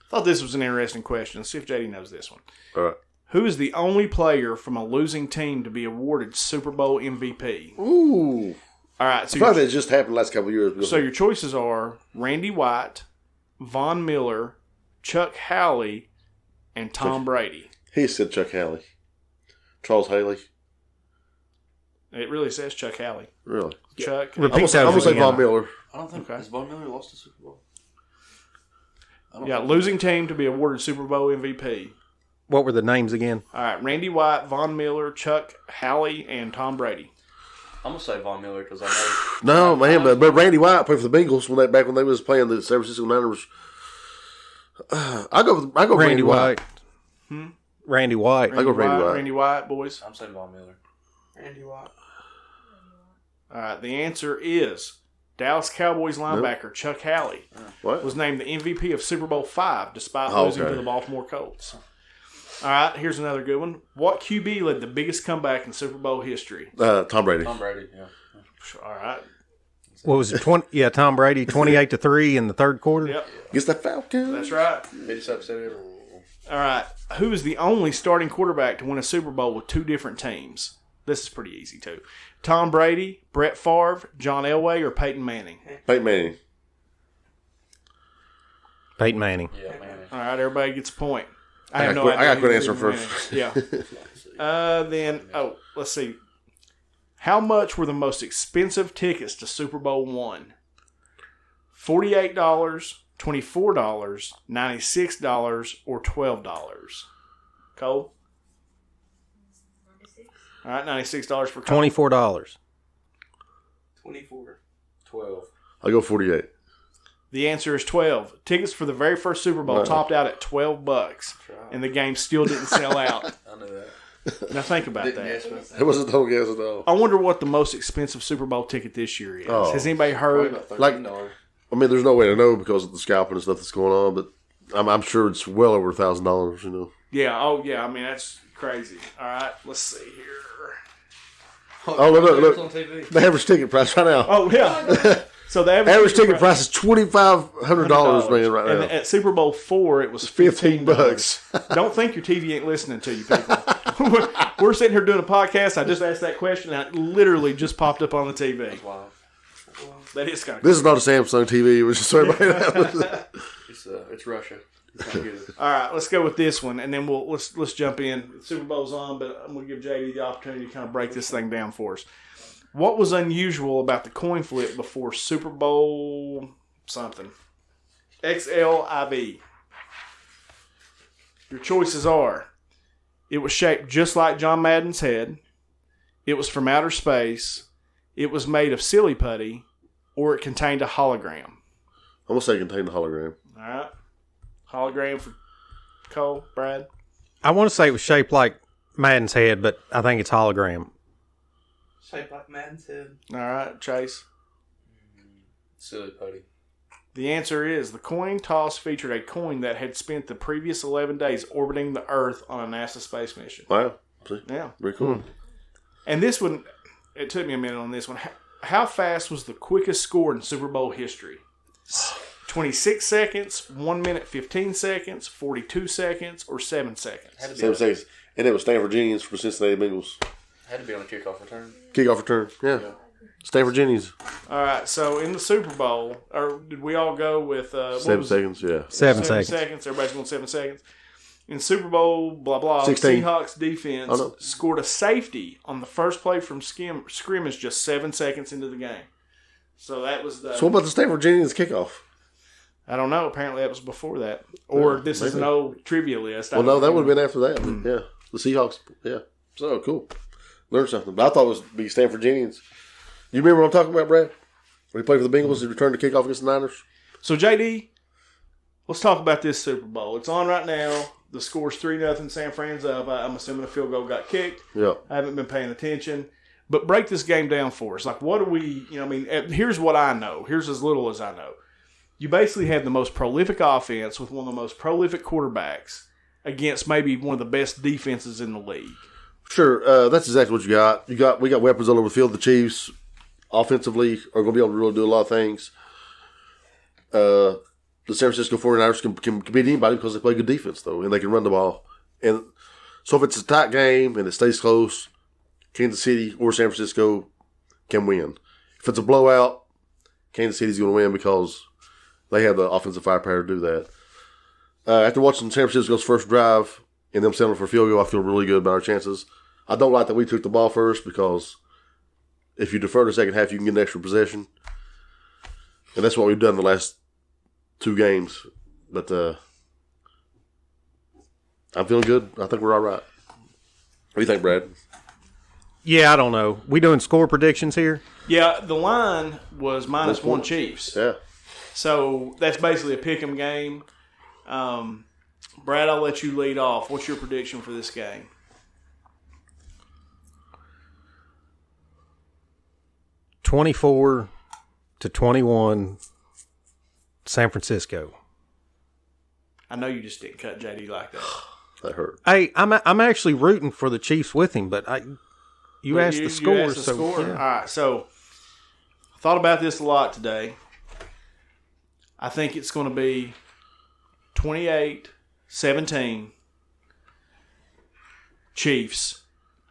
Thought this was an interesting question. Let's see if JD knows this one. All right. Who is the only player from a losing team to be awarded Super Bowl MVP? Ooh. All right, so Probably that just happened the last couple of years. So your choices are Randy White, Von Miller, Chuck Howley, and Tom Brady. He said Chuck Howley. Charles Haley. It really says Chuck Howley. Really? Chuck. Repeat I'm those going to say again. Von Miller. I don't think has Von Miller lost a Super Bowl. Yeah, losing team to be awarded Super Bowl MVP. What were the names again? All right, Randy White, Von Miller, Chuck Howley, and Tom Brady. I'm gonna say Von Miller because I know. No, man, but Randy White played for the Bengals back when they was playing the San Francisco Niners. I go Randy White. Randy White. I go Randy White. Randy White, boys. I'm saying Von Miller. Randy White. All right, the answer is Dallas Cowboys linebacker Chuck Howley What? was named the MVP of Super Bowl V despite Oh, losing okay. to the Baltimore Colts. All right, here's another good one. What QB led the biggest comeback in Super Bowl history? Tom Brady. Tom Brady. Yeah. All right. What was it? 20? Yeah, Tom Brady, 28-3 in the third quarter. Yep, Gets the Falcons. that's right. Biggest upset ever. All right. Who is the only starting quarterback to win a Super Bowl with two different teams? This is pretty easy, too. Tom Brady, Brett Favre, John Elway, or Peyton Manning? Peyton Manning. Peyton Manning. Yeah, man. All right, everybody gets a point. I got to quit answering who first. Manning is. Yeah. Let's see. How much were the most expensive tickets to Super Bowl I? $48, $24, $96, or $12? Cole? 96. All right, $96 for Cole. $24. 24. 12. I go 48. The answer is 12. Tickets for the very first Super Bowl topped out at $12, and the game still didn't sell out. I know that. Now think about Didn't that. guess about that. It wasn't no guess at all. I wonder what the most expensive Super Bowl ticket this year is. Oh. Has anybody Probably heard? about $13. I mean, there's no way to know because of the scalping and stuff that's going on, but I'm sure it's well over $1,000. You know. Yeah. Oh, yeah. I mean, that's crazy. All right. Let's see here. Oh, look! On TV. The average ticket price right now. Oh, yeah. So the Average ticket price is $2,500, man, right And now. at Super Bowl IV, it was $15. Don't think your TV ain't listening to you, people. We're sitting here doing a podcast. I just asked that question, and it literally just popped up on the TV. Wow. That is kind of This is not a Samsung TV, which is so everybody knows. It's Russia. It's not good. All right, let's go with this one, and then let's jump in. Super Bowl's on, but I'm going to give JD the opportunity to kind of break this thing down for us. What was unusual about the coin flip before Super Bowl something? XLIV. Your choices are: it was shaped just like John Madden's head, it was from outer space, it was made of silly putty, or it contained a hologram. I'm going to say contain the hologram. All right. Hologram for Cole, Brad. I want to say it was shaped like Madden's head, but I think it's hologram. Shaped like Madden's head. All right, Chase. Silly putty. The answer is the coin toss featured a coin that had spent the previous 11 days orbiting the Earth on a NASA space mission. Wow. See? Yeah. Very cool. And this one, it took me a minute on this one. How fast was the quickest score in Super Bowl history? 26 seconds, 1 minute 15 seconds, 42 seconds, or 7 seconds? 7 seconds. And it was Stanford Jennings for Cincinnati Bengals. Had to be on a kickoff return. Kickoff return. Yeah. Stanford Jennings. All right, so in the Super Bowl, or did we all go with... 7 seconds, yeah. 7 7 seconds. Everybody's going 7 seconds. In Super Bowl, blah, blah, 16. Seahawks defense scored a safety on the first play from scrimmage just 7 seconds into the game. So that was the... So what about the Stanford Jennings kickoff? I don't know. Apparently that was before that. Or this is an old trivia list. Well, no, that would have been after that. But yeah. The Seahawks. Yeah. So, cool. Learned something. But I thought it was be Stanford Jennings. You remember what I'm talking about, Brad? When he played for the Bengals, he returned the kickoff against the Niners? So, JD, let's talk about this Super Bowl. It's on right now. The score's 3-0. San Fran's up. I'm assuming a field goal got kicked. Yeah. I haven't been paying attention. But break this game down for us. Like, what do we, here's what I know. Here's as little as I know. You basically have the most prolific offense with one of the most prolific quarterbacks against maybe one of the best defenses in the league. Sure. That's exactly what you got. We got weapons all over the field. The Chiefs, offensively, are going to be able to really do a lot of things. The San Francisco 49ers can beat anybody because they play good defense, though, and they can run the ball. And so if it's a tight game and it stays close, Kansas City or San Francisco can win. If it's a blowout, Kansas City's going to win because they have the offensive firepower to do that. After watching San Francisco's first drive and them settling for a field goal, I feel really good about our chances. I don't like that we took the ball first because if you defer the second half, you can get an extra possession. And that's what we've done the last 2 games. But I'm feeling good. I think we're all right. What do you think, Brad? Yeah, I don't know. We doing score predictions here? Yeah, the line was -1 Chiefs. Yeah. So that's basically a pick'em game. Brad, I'll let you lead off. What's your prediction for this game? 24-21, San Francisco. I know you just didn't cut JD like that. That hurt. Hey, I'm actually rooting for the Chiefs with him, but you asked the score. You asked the score. Yeah. All right, so I thought about this a lot today. I think it's going to be 28-17 Chiefs.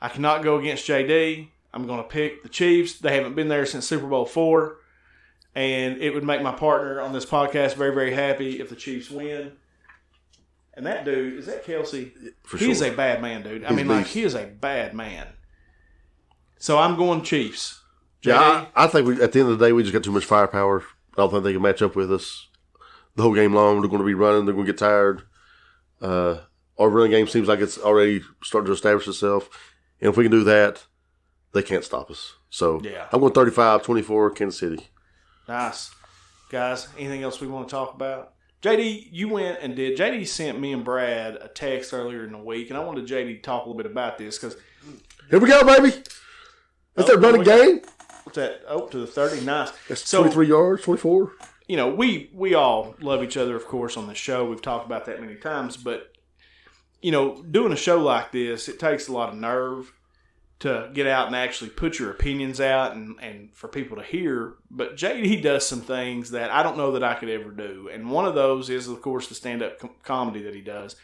I cannot go against JD. I'm going to pick the Chiefs. They haven't been there since Super Bowl IV, and it would make my partner on this podcast very, very happy if the Chiefs win. And that dude, is that Kelsey? He's a bad man, dude. He is a bad man. So I'm going Chiefs. JD? Yeah, I think at the end of the day, we just got too much firepower. I don't think they can match up with us the whole game long. They're going to be running. They're going to get tired. Our running game seems like it's already starting to establish itself. And if we can do that, they can't stop us. So yeah. I'm going 35-24 Kansas City. Nice. Guys, anything else we want to talk about? JD, you went and did. JD sent me and Brad a text earlier in the week, and I wanted JD to talk a little bit about this because. Here we go, baby. That's that running game. What's that? Oh, to the 30. Nice. That's 23 yards, 24. We all love each other, of course, on the show. We've talked about that many times. But, doing a show like this, it takes a lot of nerve to get out and actually put your opinions out and for people to hear. But JD does some things that I don't know that I could ever do. And one of those is, of course, the stand-up comedy that he does.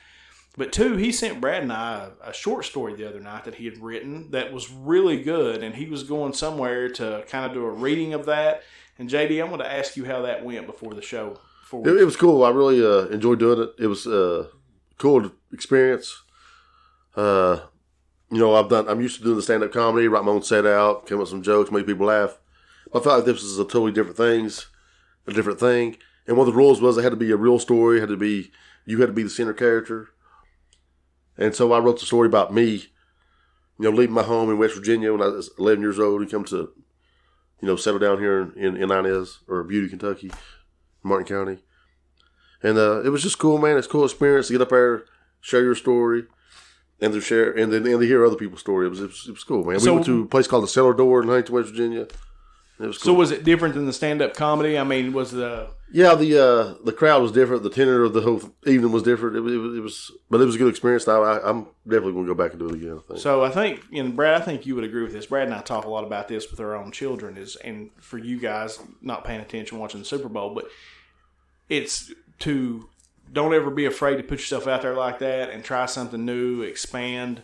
But 2, he sent Brad and I a short story the other night that he had written that was really good. And he was going somewhere to kind of do a reading of that. And JD, I'm going to ask you how that went before the show. It was cool. I really enjoyed doing it. It was a cool experience. I'm used to doing the stand-up comedy, write my own set out, come up with some jokes, make people laugh. I felt like this was a totally different thing. And one of the rules was it had to be a real story. You had to be the center character. And so I wrote the story about me, leaving my home in West Virginia when I was 11 years old and come to, settle down here in Inez or Beauty, Kentucky, Martin County. And it was just cool, man. It's a cool experience to get up there, share your story, and to share and to hear other people's story. It was cool, man. We went to a place called the Cellar Door in Huntington, West Virginia. It was cool. So was it different than the stand-up comedy? I mean, was the the crowd was different. The tenor of the whole evening was different. It was a good experience. I'm definitely going to go back and do it again. I think. So I think, Brad, I think you would agree with this. Brad and I talk a lot about this with our own children. And for you guys not paying attention watching the Super Bowl, but it's to don't ever be afraid to put yourself out there like that and try something new, expand,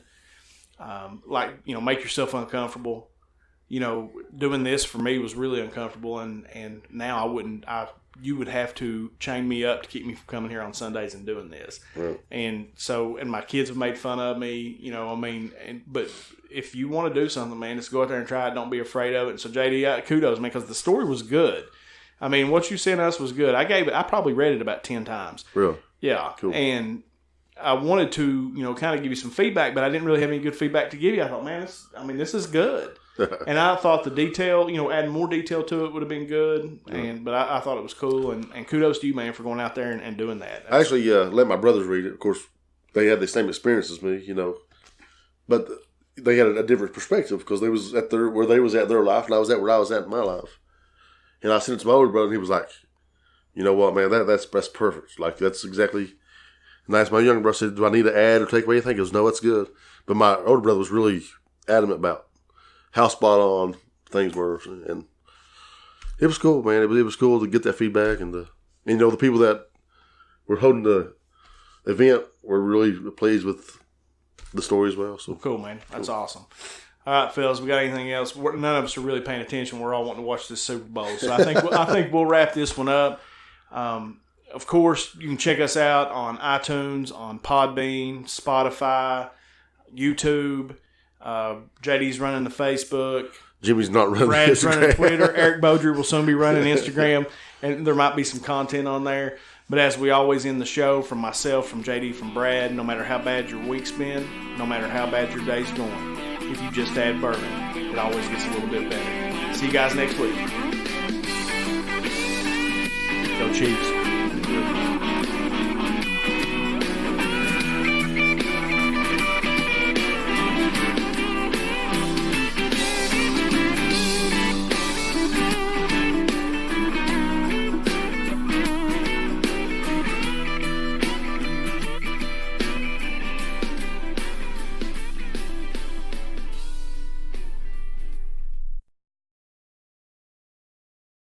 make yourself uncomfortable. Doing this for me was really uncomfortable, and now you would have to chain me up to keep me from coming here on Sundays and doing this. Right. And my kids have made fun of me, but if you want to do something, man, just go out there and try it. Don't be afraid of it. And so JD, kudos, man, because the story was good. I mean, what you sent us was good. I probably read it about 10 times. Really? Yeah. Cool. And I wanted to, kind of give you some feedback, but I didn't really have any good feedback to give you. I thought, man, this is good. And I thought the detail, adding more detail to it would have been good. But I thought it was cool. And kudos to you, man, for going out there and doing that. I actually let my brothers read it. Of course, they had the same experience as me, but they had a different perspective because they was at where they was at their life, and I was at where I was at in my life. And I sent it to my older brother, and he was like, "You know what, man? That's perfect. Like that's exactly." And I asked my younger brother, I said, "Do I need to add or take away anything?" He goes, "No, that's good." But my older brother was really adamant about how spot on things were, and it was cool, man. It was cool to get that feedback, and the people that were holding the event were really pleased with the story as well. So cool, man. That's awesome. All right, fellas, we got anything else? None of us are really paying attention. We're all wanting to watch this Super Bowl, so I think we'll wrap this one up. Of course, you can check us out on iTunes, on Podbean, Spotify, YouTube. JD's running the Facebook. Jimmy's not running Brad's Instagram. running Twitter. Eric Beaudry will soon be running Instagram, and there might be some content on there. But as we always end the show, from myself, from JD, from Brad, no matter how bad your week's been, no matter how bad your day's going, if you just add bourbon, it always gets a little bit better. See you guys next week. Go Chiefs.